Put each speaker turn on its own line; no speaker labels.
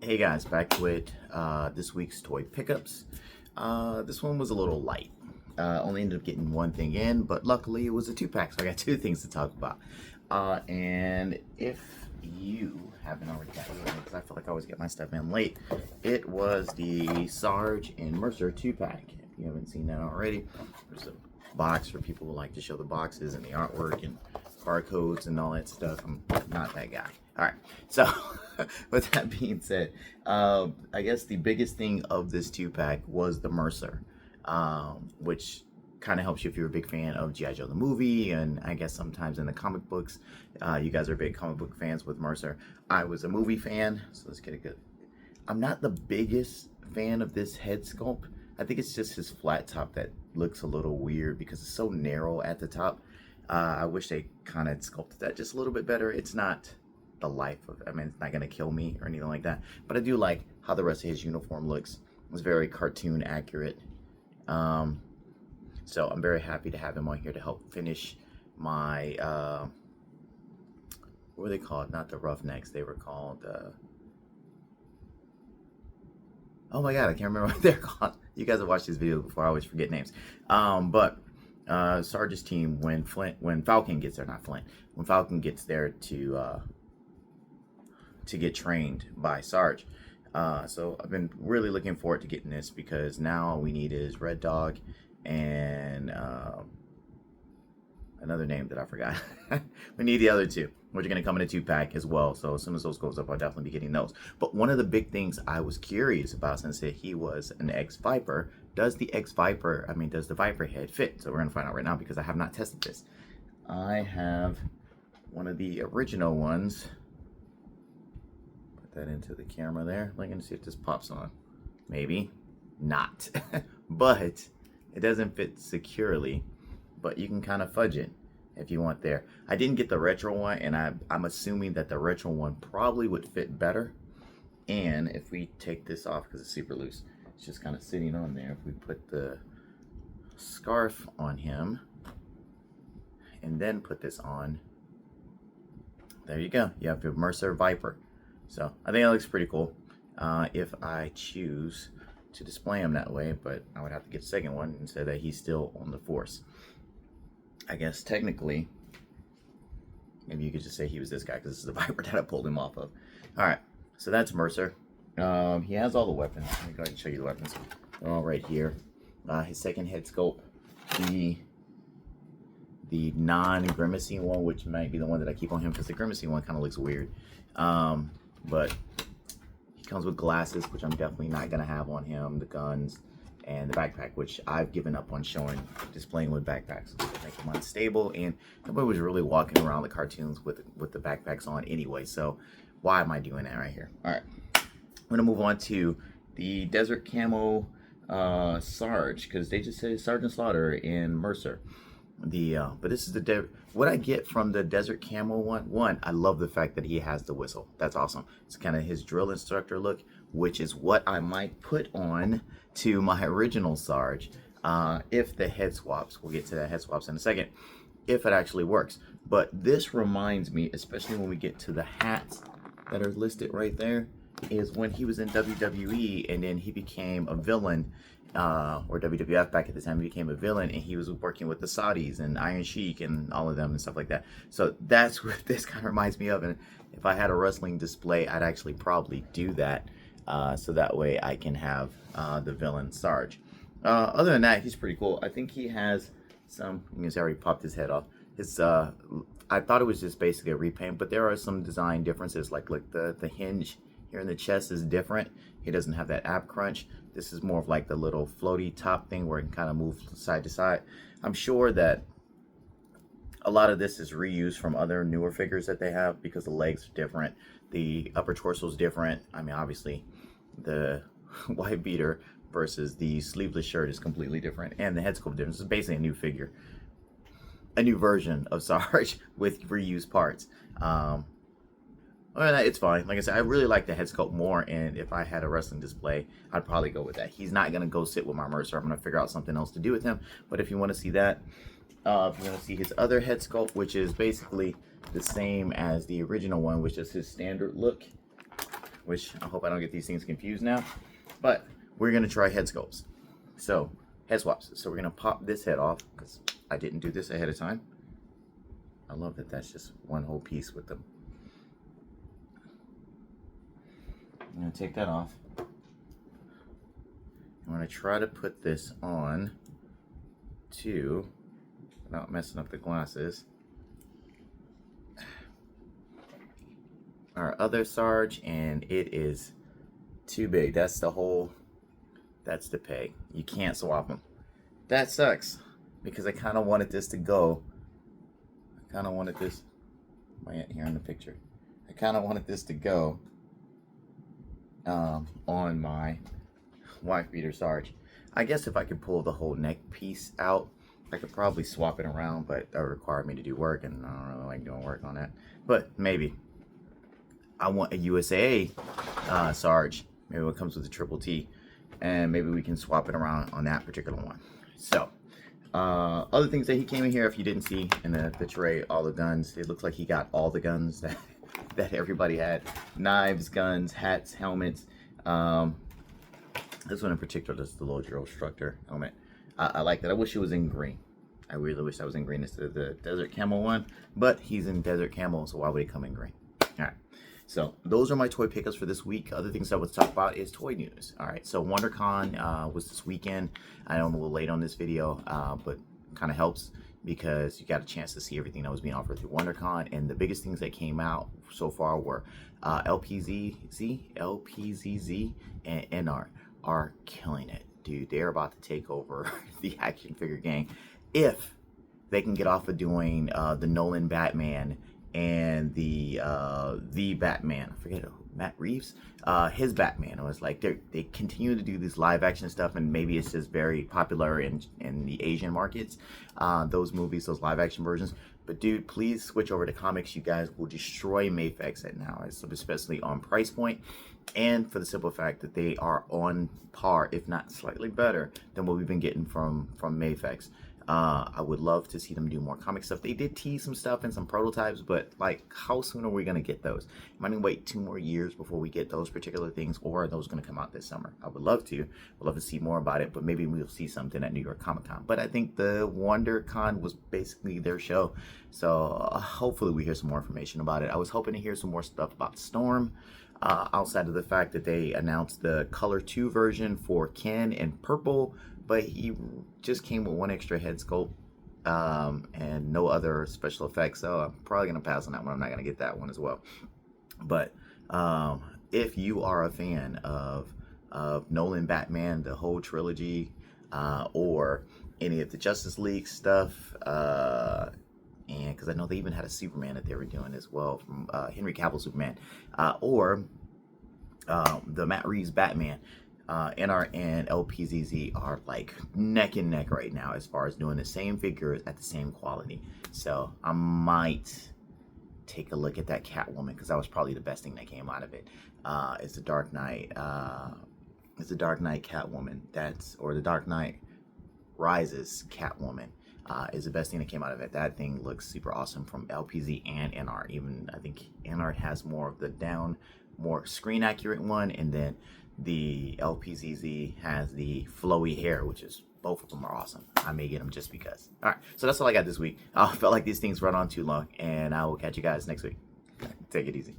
Hey guys, back with this week's toy pickups. This one was a little light. Only ended up getting one thing in, but luckily it was a 2-pack, so I got two things to talk about. And if you haven't already got it, because I feel like I always get my stuff in late, it was the Sarge and Mercer 2-pack. If you haven't seen that already, there's a box for people who like to show the boxes and the artwork and barcodes and all that stuff. I'm not that guy. All right, so with that being said, I guess the biggest thing of this 2-pack was the Mercer, which kind of helps you if you're a big fan of G.I. Joe the movie, and I guess sometimes in the comic books, you guys are big comic book fans with Mercer. I was a movie fan, so let's get a good. I'm not the biggest fan of this head sculpt. I think it's just his flat top that looks a little weird because it's so narrow at the top. I wish they kind of sculpted that just a little bit better. It's not the life of, I mean, it's not gonna kill me or anything like that, but I do like how the rest of his uniform looks. It's very cartoon accurate. So I'm very happy to have him on here to help finish my what were they called? Not the Roughnecks, they were called oh my god, I can't remember what they're called. You guys have watched this video before, I always forget names. But Sarge's team, when Falcon gets there, not Flint, when Falcon gets there to get trained by Sarge. So I've been really looking forward to getting this because now all we need is Red Dog and another name that I forgot. We need the other two, which are going to come in a 2-pack as well. So as soon as those goes up, I'll definitely be getting those. But one of the big things I was curious about, since he was an ex-Viper, does the Viper head fit? So we're going to find out right now because I have not tested this. I have one of the original ones. That into the camera there. Looking to see if this pops on. Maybe not. But it doesn't fit securely, but you can kind of fudge it if you want there. I didn't get the retro one, and I'm assuming that the retro one probably would fit better. And if we take this off, because it's super loose, it's just kind of sitting on there. If we put the scarf on him and then put this on, there you go. You have your Mercer Viper. So I think that looks pretty cool if I choose to display him that way, but I would have to get a second one and say that he's still on the Force. I guess technically, maybe you could just say he was this guy because this is the Viper that I pulled him off of. All right, so that's Mercer. He has all the weapons. Let me go ahead and show you the weapons. They're all right here. His second head sculpt, the non-grimacing one, which might be the one that I keep on him because the grimacing one kind of looks weird. But he comes with glasses, which I'm definitely not gonna have on him, the guns, and the backpack, which I've given up on displaying with backpacks. Make him unstable, and nobody was really walking around the cartoons with the backpacks on anyway, so why am I doing that right here? All right, I'm gonna move on to the Desert Camo Sarge, because they just say Sergeant Slaughter in Mercer. But this is what I get from the Desert Camo one. I love the fact that he has the whistle. That's awesome. It's kind of his drill instructor look, which is what I might put on to my original Sarge if the head swaps. We'll get to the head swaps in a second, if it actually works. But this reminds me, especially when we get to the hats that are listed right there, is when he was in WWE and then he became a villain. Or WWF back at the time, he became a villain, and he was working with the Saudis and Iron Sheik and all of them and stuff like that. So that's what this kind of reminds me of. And if I had a wrestling display, I'd actually probably do that, so that way I can have the villain Sarge. Other than that, he's pretty cool. I think he has some. You can see I already popped his head off. I thought it was just basically a repaint, but there are some design differences. Like the hinge here in the chest is different. He doesn't have that ab crunch. This is more of like the little floaty top thing where it can kind of move side to side. I'm sure that a lot of this is reused from other newer figures that they have because the legs are different. The upper torso is different. I mean, obviously, the white beater versus the sleeveless shirt is completely different. And the head sculpt difference is basically a new figure. A new version of Sarge with reused parts. Well, it's fine. Like I said, I really like the head sculpt more, and if I had a wrestling display, I'd probably go with that. He's not going to go sit with my Mercer. I'm going to figure out something else to do with him. But if you want to see that, if you want to see his other head sculpt, which is basically the same as the original one, which is his standard look, which I hope I don't get these things confused now. But we're going to try head sculpts. So, head swaps. So we're going to pop this head off because I didn't do this ahead of time. I love that that's just one whole piece with them. I'm going to take that off. I'm going to try to put this on to, without messing up the glasses, our other Sarge, and it is too big. That's the peg. You can't swap them. That sucks because I kind of wanted this to go. I kind of wanted this, my aunt here in the picture. I kind of wanted this to go on my wife beater Sarge. I guess if I could pull the whole neck piece out, I could probably swap it around, but that would require me to do work, and I don't really like doing work on that. But maybe. I want a USAA Sarge. Maybe it comes with a triple T, and maybe we can swap it around on that particular one. So, other things that he came in here, if you didn't see in the tray, all the guns. It looks like he got all the guns that everybody had. Knives, guns, hats, helmets. This one in particular, this is the little drill instructor helmet. I like that. I wish it was in green. I really wish I was in green instead of the desert camo one, but he's in desert camo, so why would he come in green? All right. So those are my toy pickups for this week. Other things I would talk about is toy news. All right, so WonderCon was this weekend. I know I'm a little late on this video, but kind of helps because you got a chance to see everything that was being offered through WonderCon. And the biggest things that came out so far were LPZZ, and NR are killing it. Dude, they're about to take over the action figure game if they can get off of doing the Nolan Batman and the Batman. I forget, Matt Reeves, his Batman. It was like they continue to do this live action stuff, and maybe it's just very popular in the Asian markets, those movies, those live action versions. But dude, please switch over to comics. You guys will destroy Mayfex at now, especially on price point, and for the simple fact that they are on par, if not slightly better, than what we've been getting from Mayfex. I would love to see them do more comic stuff. They did tease some stuff and some prototypes, but like, how soon are we going to get those? Am I going to wait 2 more years before we get those particular things, or are those going to come out this summer? I would love to. I'd love to see more about it, but maybe we'll see something at New York Comic Con. But I think the WonderCon was basically their show, so hopefully we hear some more information about it. I was hoping to hear some more stuff about Storm, outside of the fact that they announced the Color 2 version for Ken in purple, but he just came with 1 extra head sculpt and no other special effects, so I'm probably going to pass on that one. I'm not going to get that one as well. But if you are a fan of Nolan Batman, the whole trilogy, or any of the Justice League stuff, and because I know they even had a Superman that they were doing as well, from Henry Cavill Superman, or the Matt Reeves Batman, NR and LPZZ are like neck and neck right now as far as doing the same figures at the same quality. So I might take a look at that Catwoman, because that was probably the best thing that came out of it. It's the Dark Knight. It's the Dark Knight Catwoman. Or the Dark Knight Rises Catwoman. Is the best thing that came out of it. That thing looks super awesome from LPZ and NR. Even I think NR has more of the more screen accurate one, and then the LPZZ has the flowy hair, which is, both of them are awesome. I may get them just because. All right, so that's all I got this week. I felt like these things run on too long, and I will catch you guys next week. Take it easy.